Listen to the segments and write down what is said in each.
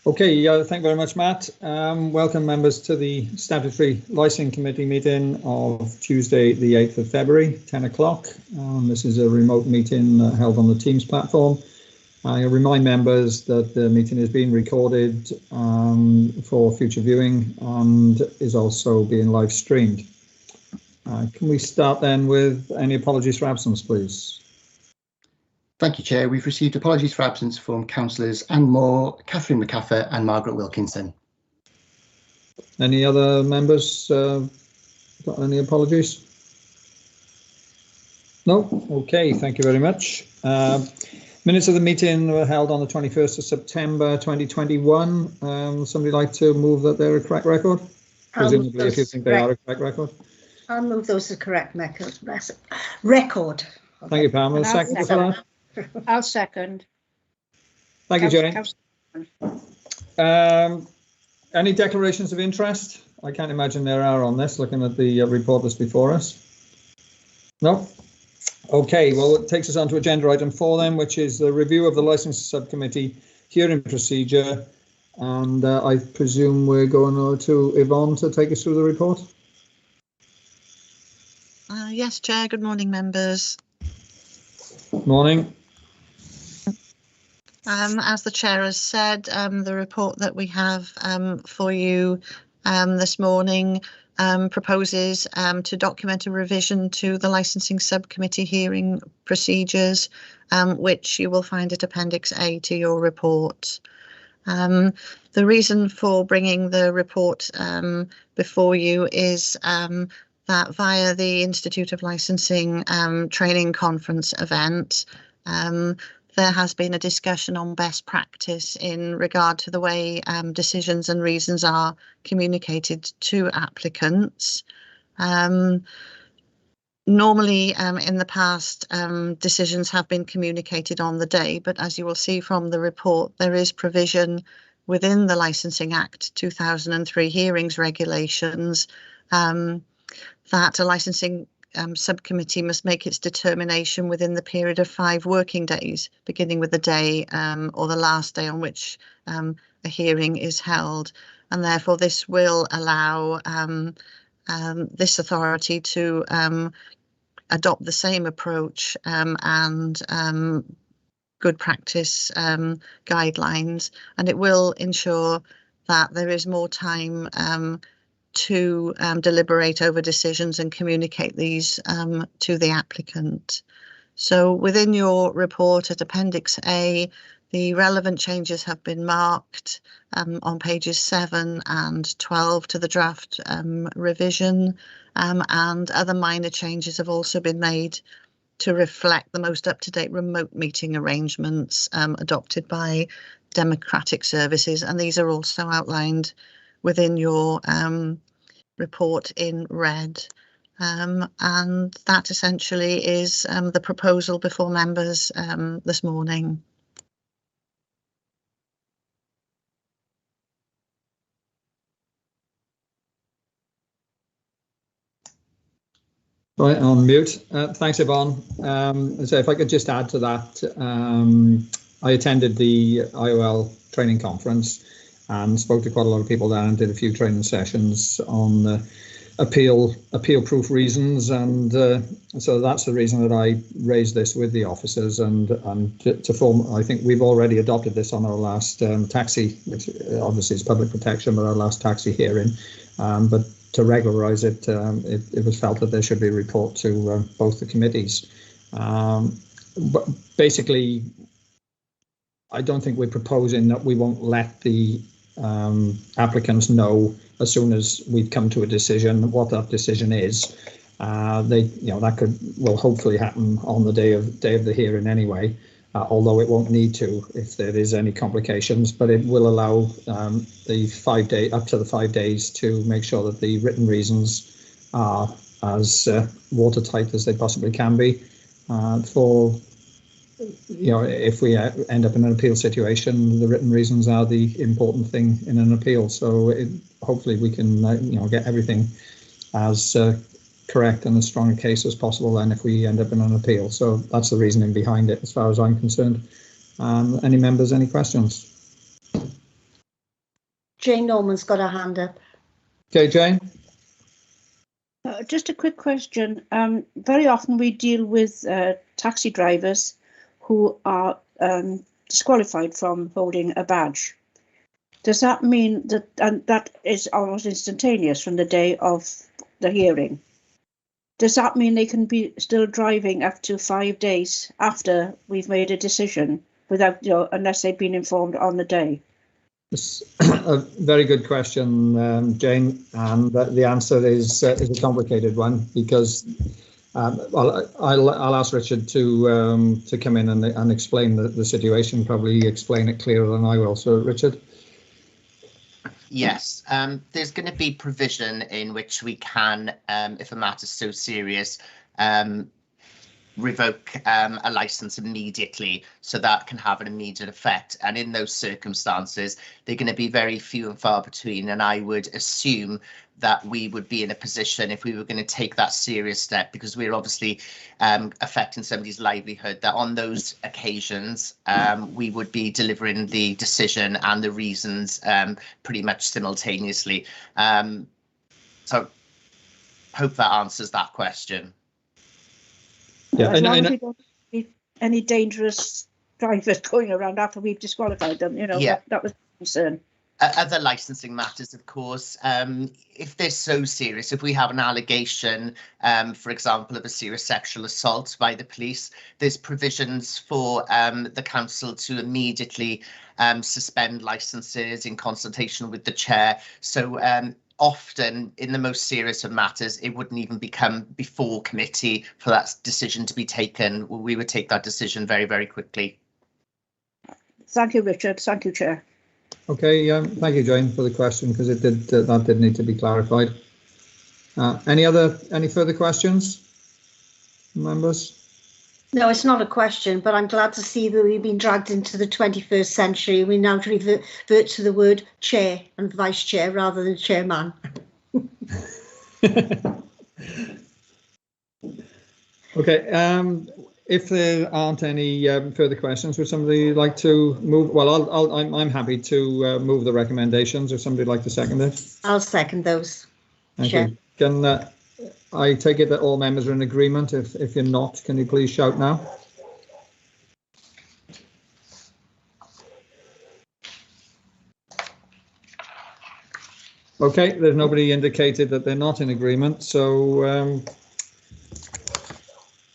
Okay, thank you very much, Matt. Welcome members to the Statutory Licensing Committee meeting of Tuesday, the 8th of February, 10 o'clock. This is a remote meeting held on the Teams platform. I remind members that the meeting is being recorded for future viewing and is also being live streamed. Can we start then with any apologies for absence, please? Thank you, Chair. We've received apologies for absence from Councillors Anne Moore, Catherine McCaffer and Margaret Wilkinson. Any other members got any apologies? No? Okay, thank you very much. Minutes of the meeting were held on the 21st of September 2021. Somebody like to move that they're a correct record? Presumably, if you think they are a correct record. I'll move those to correct record. Thank you, Pam. Second for that? I'll second. Thank you, Jane. Any declarations of interest? I can't imagine there are on this, looking at the report that's before us. No? Okay, well, it takes us on to agenda item 4 then, which is the review of the Licensing Subcommittee hearing procedure. And I presume we're going over to Yvonne to take us through the report. Yes, Chair. Good morning, members. Morning. As the Chair has said, the report that we have for you this morning proposes to document a revision to the Licensing Subcommittee hearing procedures, which you will find at Appendix A to your report. The reason for bringing the report before you is that via the Institute of Licensing training conference event, there has been a discussion on best practice in regard to the way decisions and reasons are communicated to applicants. Normally, in the past, decisions have been communicated on the day, but as you will see from the report, there is provision within the Licensing Act 2003 hearings regulations that a licensing subcommittee must make its determination within the period of 5 working days, beginning with the day or the last day on which a hearing is held. And therefore, this will allow this authority to adopt the same approach and good practice guidelines, and it will ensure that there is more time to deliberate over decisions and communicate these to the applicant. So within your report at Appendix A, the relevant changes have been marked on pages 7 and 12 to the draft revision, and other minor changes have also been made to reflect the most up-to-date remote meeting arrangements adopted by Democratic Services, and these are also outlined within your report in red. And that essentially is the proposal before members this morning. Right, on mute. Thanks, Yvonne. So if I could just add to that, I attended the IOL training conference and spoke to quite a lot of people there and did a few training sessions on appeal-proof reasons, and so that's the reason that I raised this with the officers and to form. I think we've already adopted this on our last taxi, which obviously is public protection, but our last taxi hearing. But to regularise it, it was felt that there should be a report to both the committees. But basically, I don't think we're proposing that we won't let the applicants know as soon as we've come to a decision what that decision is. That will hopefully happen on the day of the hearing anyway, although it won't need to if there is any complications. But it will allow the 5 day up to the 5 days to make sure that the written reasons are as watertight as they possibly can be for. If we end up in an appeal situation, the written reasons are the important thing in an appeal. So hopefully we can, get everything as correct and as strong a case as possible then if we end up in an appeal. So that's the reasoning behind it as far as I'm concerned. Any members, any questions? Jane Norman's got her hand up. Okay, Jane. Just a quick question. Very often we deal with taxi drivers who are disqualified from holding a badge. Does that mean that, and that is almost instantaneous from the day of the hearing? Does that mean they can be still driving up to 5 days after we've made a decision without, unless they've been informed on the day? It's a very good question, Jane, and the answer is a complicated one because well, I'll ask Richard to come in and explain the situation. Probably explain it clearer than I will. So, Richard. Yes, there's going to be provision in which we can, if a matter is so serious, revoke a license immediately, so that can have an immediate effect. And in those circumstances, they're going to be very few and far between. And I would assume that we would be in a position, if we were going to take that serious step, because we're obviously affecting somebody's livelihood, that on those occasions we would be delivering the decision and the reasons pretty much simultaneously. So hope that answers that question. Yeah, As long as we don't see any dangerous drivers going around after we've disqualified them, Yeah. that was the concern. Other licensing matters, of course, if they're so serious, if we have an allegation, for example, of a serious sexual assault by the police, there's provisions for the council to immediately suspend licenses in consultation with the chair. So often in the most serious of matters, it wouldn't even become before committee for that decision to be taken. We would take that decision very, very quickly. Thank you, Richard. Thank you, Chair. Okay, thank you, Jane, for the question, because it did that did need to be clarified. Any further questions, members? No, it's not a question, but I'm glad to see that we've been dragged into the 21st century. We now revert to the word chair and vice chair rather than chairman. Okay, if there aren't any further questions, would somebody like to move? Well, I'm happy to move the recommendations. If somebody would like to second it. I'll second those. Thank Chair. you. Can I take it that all members are in agreement? If you're not, can you please shout now? Okay, there's nobody indicated that they're not in agreement, so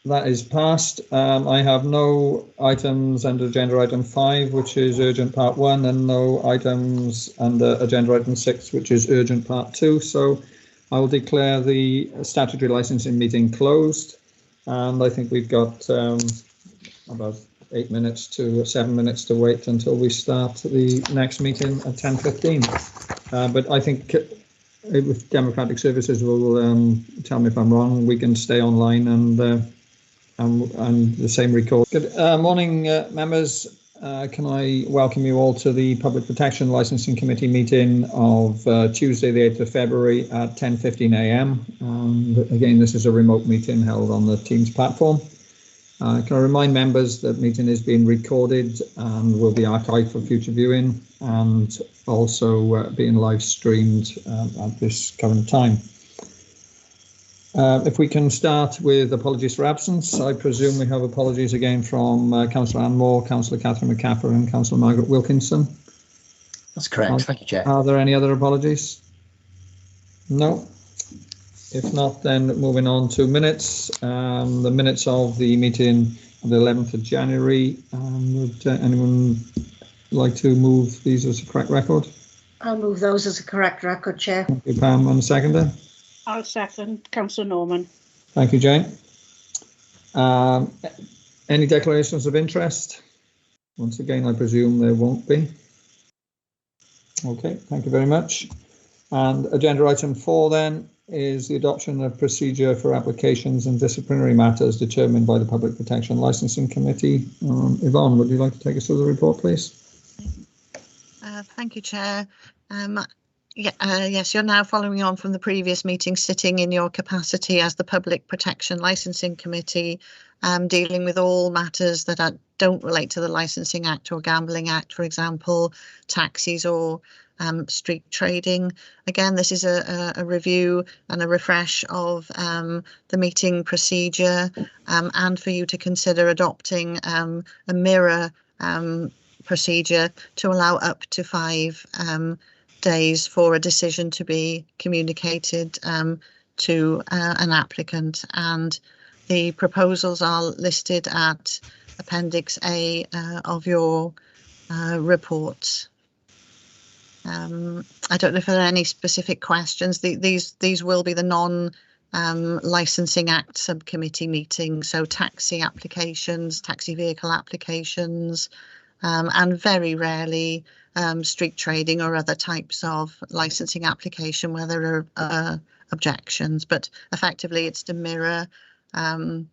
that is passed. I have no items under agenda item 5, which is urgent part 1, and no items under agenda item 6, which is urgent part 2. So I will declare the statutory licensing meeting closed, and I think we've got about 8 minutes to 7 minutes to wait until we start the next meeting at 10:15. But I think if Democratic Services will tell me if I'm wrong, we can stay online and the same record. Good morning, members. Can I welcome you all to the Public Protection Licensing Committee meeting of Tuesday, the 8th of February at 10:15 a.m. Again, this is a remote meeting held on the Teams platform. Can I remind members that meeting is being recorded and will be archived for future viewing, and also being live streamed at this current time. If we can start with apologies for absence, I presume we have apologies again from Councillor Anne Moore, Councillor Catherine McCaffrey and Councillor Margaret Wilkinson. That's correct. Thank you, Chair. Are there any other apologies? No. If not, then moving on to minutes. The minutes of the meeting of the 11th of January. Would anyone like to move these as a correct record? I'll move those as a correct record, Chair. Thank you, Pam, and a seconder. I'll second Councillor Norman. Thank you, Jane. Any declarations of interest? Once again, I presume there won't be. Okay, thank you very much. And agenda item 4 then is the adoption of procedure for applications and disciplinary matters determined by the Public Protection Licensing Committee. Yvonne, would you like to take us through the report, please? Thank you, Chair. Yes, you're now following on from the previous meeting, sitting in your capacity as the Public Protection Licensing Committee dealing with all matters that don't relate to the Licensing Act or Gambling Act, for example, taxis or street trading. Again, this is a review and a refresh of the meeting procedure, and for you to consider adopting a mirror procedure to allow up to 5 days for a decision to be communicated to an applicant. And the proposals are listed at Appendix A of your report. I don't know if there are any specific questions. These will be the non-Licensing Act subcommittee meetings, so taxi applications, taxi vehicle applications, and very rarely street trading or other types of licensing application where there are objections. But effectively, it's to mirror the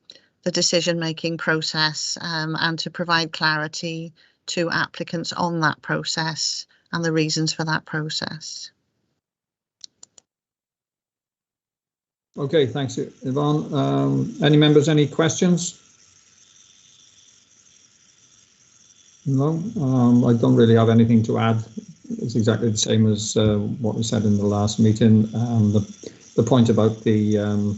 decision-making process and to provide clarity to applicants on that process and the reasons for that process. Okay, thanks, Yvonne. Any members, any questions? No, I don't really have anything to add. It's exactly the same as what was said in the last meeting. The point about the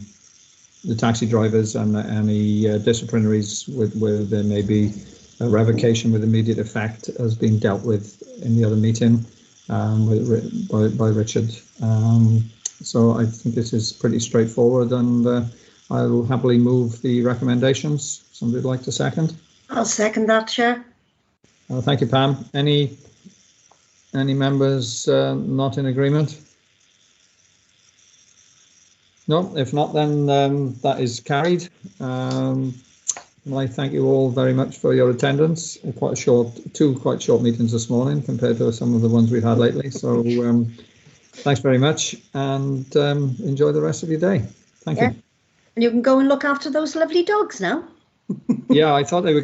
taxi drivers and any disciplinaries where there may be a revocation with immediate effect has been dealt with in the other meeting by Richard. So I think this is pretty straightforward, and I will happily move the recommendations. Somebody would like to second? I'll second that, Chair. Thank you, Pam. Any members not in agreement? No, if not, then that is carried. I thank you all very much for your attendance. Two quite short meetings this morning compared to some of the ones we've had lately. So thanks very much, and enjoy the rest of your day. Thank you. And you can go and look after those lovely dogs now. Yeah, I thought they were going